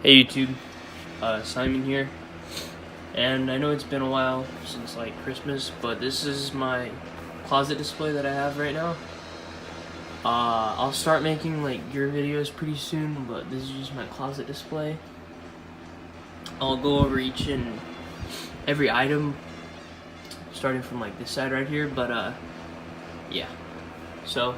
Hey YouTube, Simon here, and I know it's been a while since like Christmas, but this is my closet display that I have right now. I'll start making like gear videos pretty soon, but this is just my closet display. I'll go over each and every item, starting from like this side right here, but yeah. So,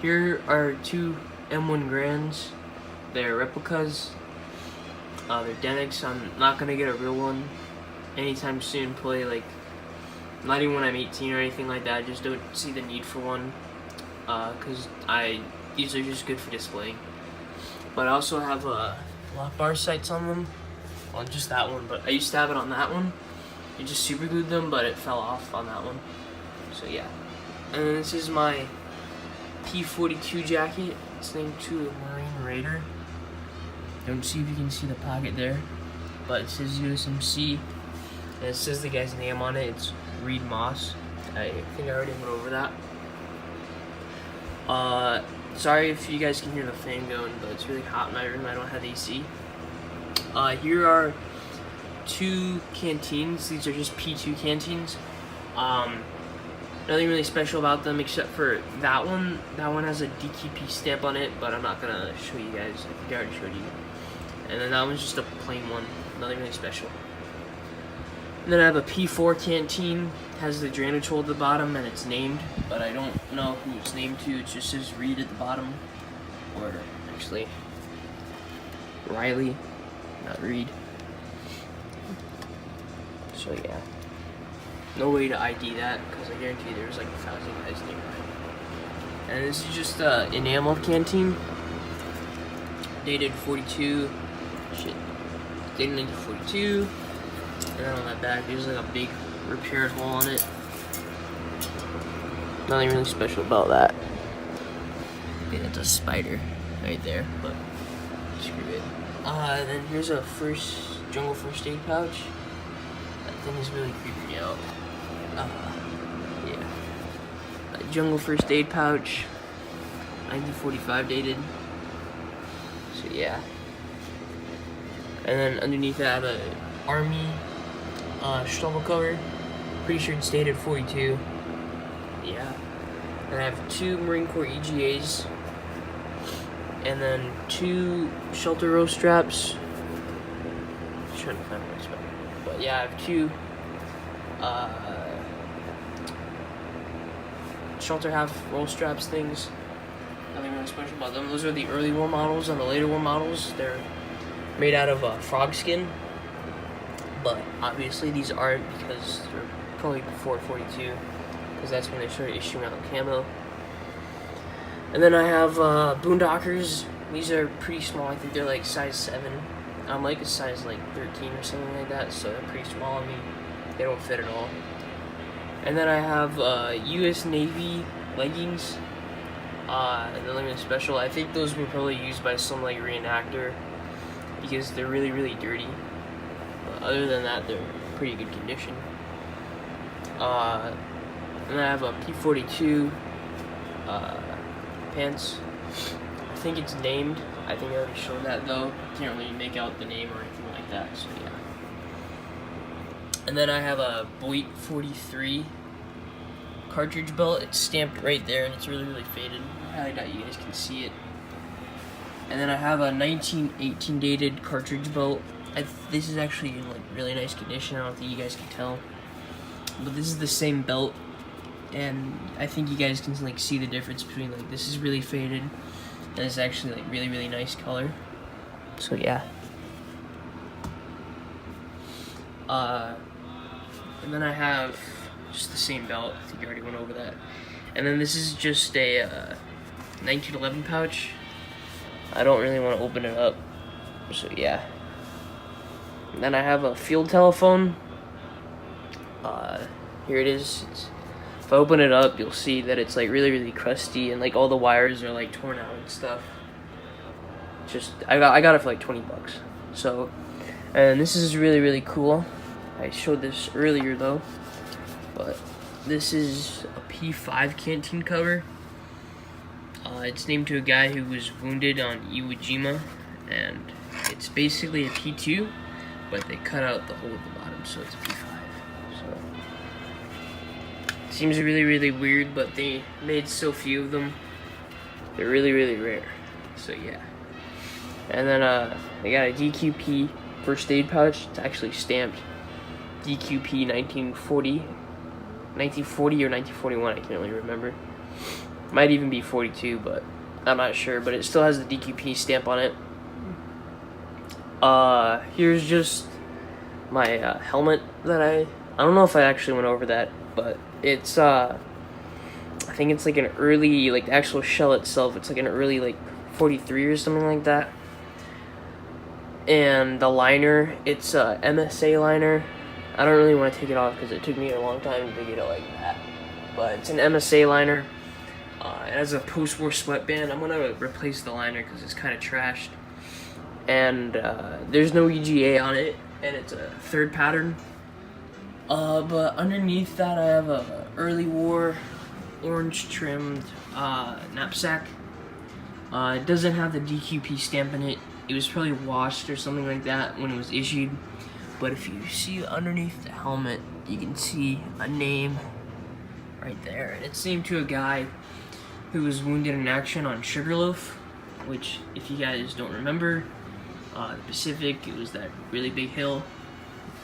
here are two M1 Grands. They're replicas. They're Denics. I'm not gonna get a real one anytime soon. Play like, not even when I'm 18 or anything like that. I just don't see the need for one, cause these are just good for displaying. But I also have lock bar sights on them, on just that one. But I used to have it on that one. I just super glued them, but it fell off on that one. So yeah. And then this is my P42 jacket. It's named to a Marine Raider. Don't see if you can see the pocket there, but it says USMC, and it says the guy's name on it. It's Reed Moss. I think I already went over that. Sorry if you guys can hear the fan going, but it's really hot in my room. I don't have AC. Here are two canteens. These are just P2 canteens. Nothing really special about them except for that one. That one has a DTP stamp on it, but I'm not gonna show you guys. I think I already showed you. And then that one's just a plain one. Nothing really special. And then I have a P4 canteen. It has the drainage hole at the bottom and it's named, but I don't know who it's named to. It just says Reed at the bottom. Or actually, Riley, not Reed. So yeah. No way to ID that, because I guarantee there's like 1,000 guys named Riley. And this is just an enameled canteen. Dated 42. Shit. Dated 1942. And then on that back, there's like a big repaired hole on it. Nothing really special about that. Okay, that's a spider right there, but screw it. Then here's a jungle first aid pouch. That thing is really creeping me out. Yeah. A jungle first aid pouch. 1945 dated. So yeah. And then underneath that, I have an Army shovel cover. Pretty sure it's dated 42. Yeah. And I have two Marine Corps EGAs. And then two shelter row straps. I'm trying to find my spot. But yeah, I have two shelter half roll straps things. Nothing really special about them. Those are the early war models. On the later war models, they're made out of frog skin, but obviously these aren't, because they're probably before 42, because that's when they started issuing out camo. And then I have Boondockers. These are pretty small. I think they're like size 7. I'm like a size like 13 or something like that, so they're pretty small on me. They don't fit at all. And then I have US Navy leggings. They're limited special. I think those were probably used by some like reenactor, because they're really, really dirty. But other than that, they're in pretty good condition. And then I have a P42 pants. I think it's named. I think I already showed that though. Can't really make out the name or anything like that, so yeah. And then I have a Boit 43 cartridge belt. It's stamped right there and it's really, really faded. I highly doubt you guys can see it. And then I have a 1918 dated cartridge belt. This is actually in like really nice condition. I don't think you guys can tell, but this is the same belt, and I think you guys can like see the difference between like this is really faded and it's actually like really, really nice color. So yeah. And then I have just the same belt. I think I already went over that. And then this is just a 1911 pouch. I don't really want to open it up, so yeah. And then I have a field telephone. Here it is. If I open it up, you'll see that it's like really, really crusty, and like all the wires are like torn out and stuff. Just I got it for like 20 bucks. So, and this is really, really cool. I showed this earlier though, but this is a P5 canteen cover. It's named to a guy who was wounded on Iwo Jima, and It's basically a P2, but they cut out the hole at the bottom, so it's a P5. So seems really, really weird, but they made so few of them. They're really, really rare. So yeah. And then they got a DQP first aid pouch. It's actually stamped DQP 1940 or 1941. I can't really remember. Might even be 42, but I'm not sure. But it still has the DQP stamp on it. Here's just my helmet that I don't know if I actually went over that, but it's I think it's like an early, like the actual shell itself, it's like an early like 43 or something like that. And the liner, it's a MSA liner. I don't really want to take it off because it took me a long time to get it like that. But it's an MSA liner. It has a post-war sweatband. I'm gonna replace the liner because it's kind of trashed. And there's no EGA on it, and it's a third pattern. But underneath that, I have a early war orange trimmed knapsack. It doesn't have the DQP stamp in it. It was probably washed or something like that when it was issued. But if you see underneath the helmet, you can see a name right there. And it's named to a guy who was wounded in action on Sugarloaf, which, if you guys don't remember, the Pacific, it was that really big hill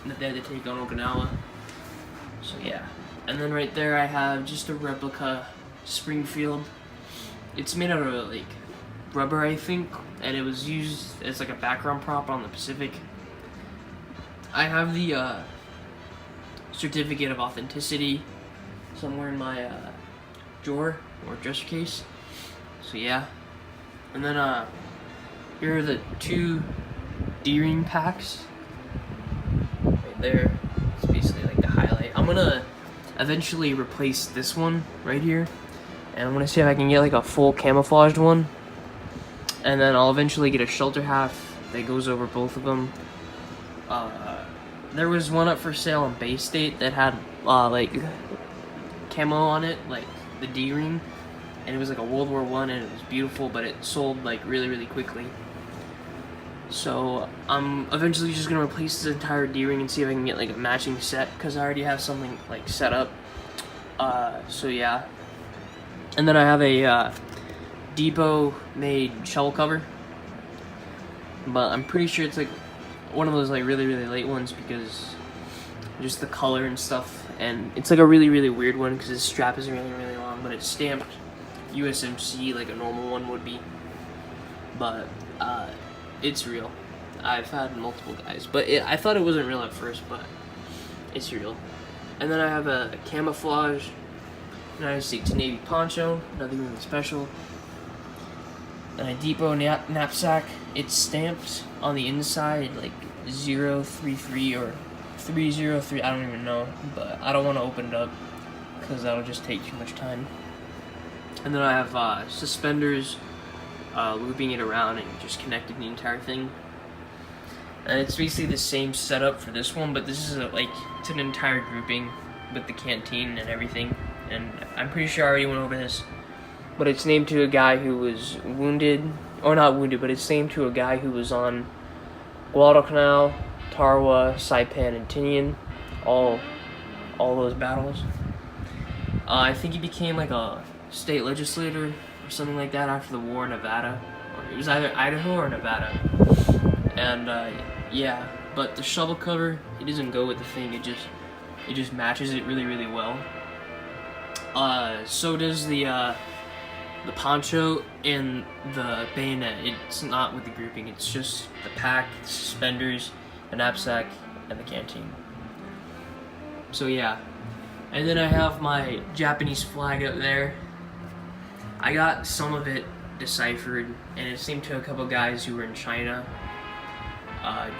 that they had to take on Okinawa. So yeah. And then right there I have just a replica Springfield. It's made out of like rubber, I think, and it was used as like a background prop on the Pacific. I have the certificate of authenticity somewhere in my drawer or dresser case. So yeah. And then here are the two D-ring packs right there. It's basically like the highlight. I'm gonna eventually replace this one right here, and I'm gonna see if I can get like a full camouflaged one, and then I'll eventually get a shelter half that goes over both of them. There was one up for sale in Bay State that had like camo on it, like the D-ring, and it was like a World War I, and it was beautiful, but it sold like really, really quickly. So I'm eventually just gonna replace this entire D-ring and see if I can get like a matching set, because I already have something like set up. So yeah. And then I have a Depot made shovel cover, but I'm pretty sure it's like one of those like really, really late ones because just the color and stuff, and it's like a really, really weird one because the strap is really, really long, but it's stamped USMC like a normal one would be. But it's real. I've had multiple guys, but I thought it wasn't real at first, but it's real. And then I have a camouflage United States Navy poncho, nothing really special. And a Depot knapsack. It's stamped on the inside like 033 or 303, I don't even know, but I don't want to open it up because that'll just take too much time. And then I have suspenders looping it around and just connecting the entire thing. And it's basically the same setup for this one, but this is it's an entire grouping with the canteen and everything. And I'm pretty sure I already went over this, but it's named to a guy who was wounded, or not wounded, but it's named to a guy who was on Guadalcanal, Tarawa, Saipan, and Tinian, all those battles. I think he became like a state legislator or something like that after the war in Nevada, or it was either Idaho or Nevada. And yeah, but the shovel cover, it doesn't go with the thing. It just matches it really, really well. So does the poncho and the bayonet. It's not with the grouping. It's just the pack, the suspenders, the knapsack, and the canteen. So yeah. And then I have my Japanese flag up there. I got some of it deciphered, and it seemed to a couple guys who were in China.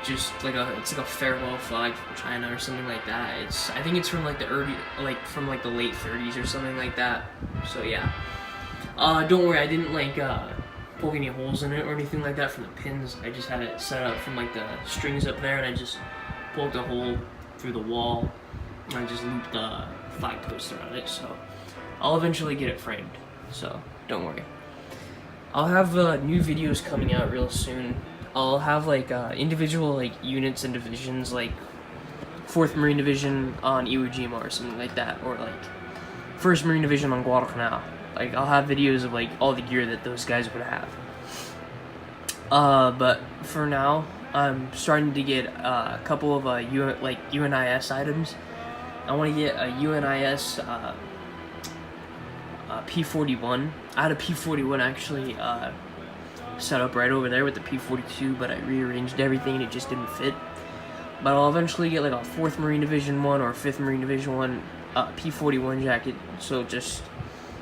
Just like it's like a farewell flag from China or something like that. I think it's from like the early, from the late 30s or something like that. So yeah. Don't worry, I didn't poke any holes in it or anything like that from the pins. I just had it set up from like the strings up there, and I just poked a hole through the wall, and I just looped the flag post around it. So I'll eventually get it framed. So don't worry. I'll have new videos coming out real soon. I'll have like individual like units and divisions, like 4th Marine Division on Iwo Jima or something like that, or like 1st Marine Division on Guadalcanal. Like I'll have videos of like all the gear that those guys would have. But for now, I'm starting to get a couple of UNIS items. I want to get a UNIS P41. I had a P41 actually set up right over there with the P42, but I rearranged everything and it just didn't fit. But I'll eventually get like a 4th Marine Division 1 or 5th Marine Division 1 P41 jacket. So just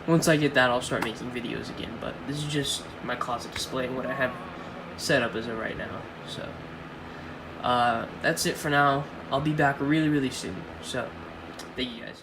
once I get that, I'll start making videos again. But this is just my closet display and what I have set up as of right now. So that's it for now. I'll be back really soon. So thank you guys.